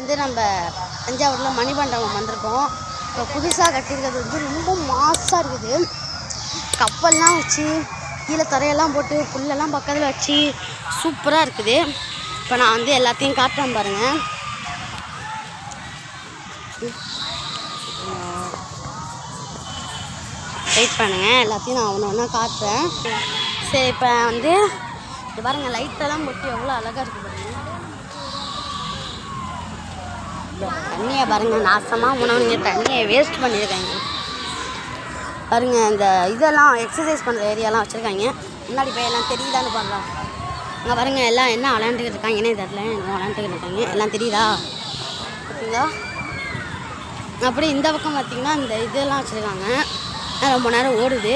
வந்து நம்ம தஞ்சாவூரில் மணிமண்டபம் வந்திருக்கோம். இப்போ புதுசாக கட்டியிருக்கிறது வந்து ரொம்ப மாசாக இருக்குது. கப்பல்லாம் வச்சு கீழே தரையெல்லாம் போட்டு புல்லெல்லாம் பக்கத்தில் வச்சு சூப்பராக இருக்குது. இப்போ நான் வந்து எல்லாத்தையும் காட்டுறேன் பாருங்கள். வெயிட் பண்ணுங்கள், எல்லாத்தையும் நான் ஒன்று ஒன்றா காட்டுறேன். சரி, இப்போ வந்து இது பாருங்கள், லைட்டெல்லாம் போட்டு எவ்வளோ அழகாக இருக்குது பாருங்கள். தண்ணியை பாருங்கள், நாசமாக உணவுங்க தண்ணியை வேஸ்ட் பண்ணியிருக்காங்க பாருங்கள். இந்த இதெல்லாம் எக்ஸசைஸ் பண்ணுற ஏரியாலாம் வச்சுருக்காங்க. முன்னாடி போய் எல்லாம் தெரியுதான்னு பாருலாம். அங்கே பாருங்கள், எல்லாம் என்ன விளையாண்டுக்கிட்டு இருக்காங்கன்னே தெரில, என்ன விளையாண்டுக்கிட்டு இருக்காங்க எல்லாம் தெரியுதா பார்த்தீங்களா? அப்படி இந்த பக்கம் பார்த்திங்கன்னா இந்த இதெல்லாம் வச்சுருக்காங்க, ரொம்ப நேரம் ஓடுது.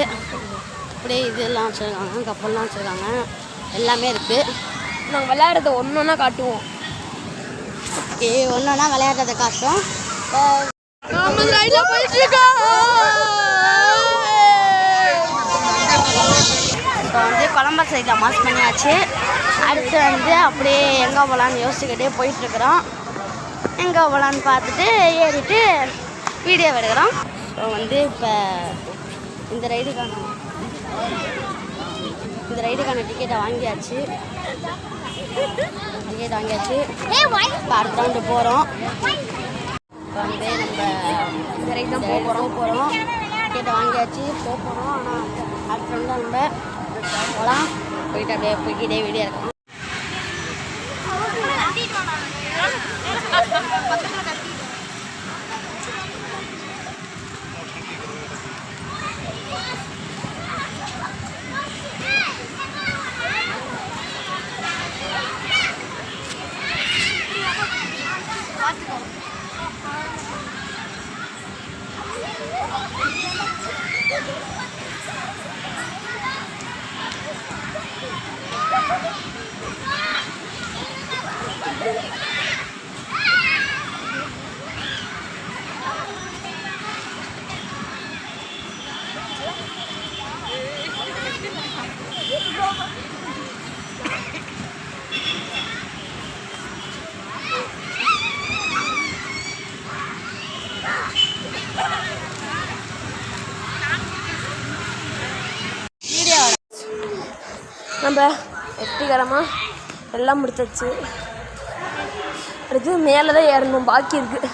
அப்படியே இதெல்லாம் வச்சுருக்காங்க, கப்பல்லாம் வச்சுருக்காங்க, எல்லாமே இருக்குது. நாங்கள் விளையாடுறத ஒன்று ஒன்றா காட்டுவோம். ஓகே, ஒன்று ஒன்றா விளையாடுறதை காட்டுறோம். இப்போ வந்து கொலம்பஸ் சைடில் மாஸ் பண்ணியாச்சு. அடுத்து வந்து அப்படியே எங்கே போகலான்னு யோசிச்சுக்கிட்டே போயிட்டுருக்குறோம். எங்கே போகலான்னு பார்த்துட்டு ஏறிட்டு வீடியோ எடுக்கிறோம். ஸோ வந்து இப்போ இந்த ரைடுக்கான டிக்கெட்டை வாங்கியாச்சு. இப்போ அடுத்த ரவுண்டு போகிறோம். இப்போ வந்து நம்ம இந்த ரைடு தான் போகிறோம். டிக்கெட்டை வாங்கியாச்சு, போகிறோம். ஆனால் அடுத்த ரவுண்டு நம்ம போகலாம். போயிட்டு அப்படியே போய்கிட்டே வீடியோ எடுக்கலாம். நம்ம வெற்றிகரமாக எல்லாம் முடிச்சாச்சு. அடுத்து மேலே தான் ஏறணும், பாக்கி இருக்குது.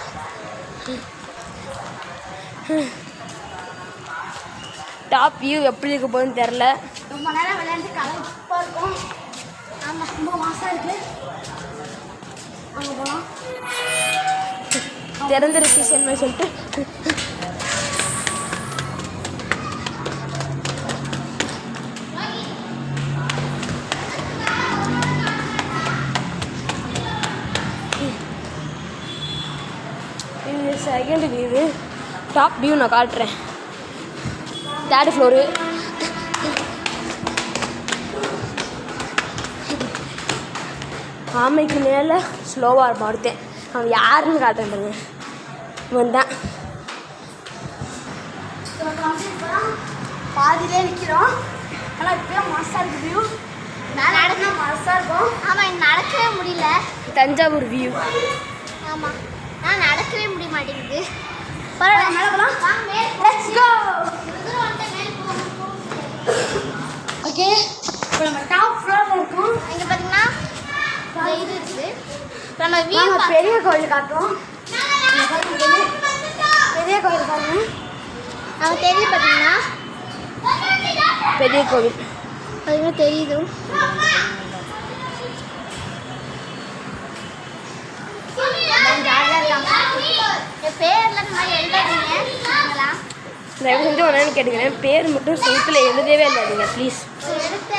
டாப் வியூ எப்படி இருக்க போகுதுன்னு தெரில. ரொம்ப நேரம் விளையாண்டு கலப்பாக இருக்கும். ஆமாம், ரொம்ப மாசாக இருக்குது. அங்கே போகலாம். திறந்துருச்சு சென்னை சொல்லிட்டு இது செகண்ட் வியூ. டாப் வியூ நான் காட்டுறேன். 3rd floor. ஆமைக்கு மேலே ஸ்லோவாக படுத்தேன். அவன் யாருன்னு காட்டுறேன் பாருங்க. வந்தான் பாதியிலே நிற்கிறோம். ஆனால் இப்போ மாசாக இருக்குது வியூ. மேலே நடந்தா மாசாக இருக்கும். ஆமாம், எனக்கு நடக்கவே முடியல. தஞ்சாவூர் வியூ. ஆமாம், நான் நடக்கவே முடிய மாட்டேங்குது. பரவாயில்ல, மேலே போகலாம். Let's go. ஓகே, இப்போ நம்ம டாப் ஃப்ளோரில் இருக்கோம். இங்கே பார்த்தீங்கன்னா இது இருக்குது. இப்போ நம்ம வியூ பெரிய கோயில் காட்டுறோம். பெரிய கோயில் பாருங்க. நம்ம தெரியுது பார்த்தீங்கன்னா பெரிய கோவில் அதுவுமே தெரியுது. பேர்ல இந்த மாதிரி எழுதாதீங்களா? தயவு செஞ்சு ஒன்று கேட்டுக்கிறேன், பேர் மட்டும் செவுத்தில் எழுதவே இல்லை நீங்கள் ப்ளீஸ். எடுத்த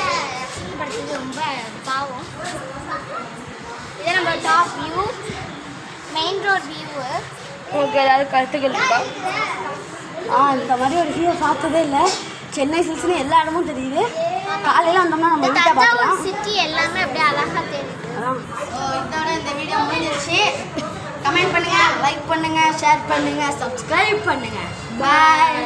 படிச்சது ரொம்ப பாவம். இதே நம்ம top view, main road view. உங்களுக்கு ஏதாவது கருத்துக்கள் இருக்கா? இந்த மாதிரி ஒரு வியூவை பார்த்ததே இல்லை. சென்னை சில்ஸ்னு எல்லா இடமும் தெரியுது. காலையில் வந்தோம்னா நம்ம வீட்டை பார்க்கலாம். சிட்டி எல்லாமே அப்படியே அழகாக தெரியுது. அதான். இதோட இந்த வீடியோ முடிஞ்சிருச்சு. கமெண்ட் பண்ணுங்கள், லைக் பண்ணுங்கள், ஷேர் பண்ணுங்கள், சப்ஸ்கிரைப் பண்ணுங்கள். பாய்.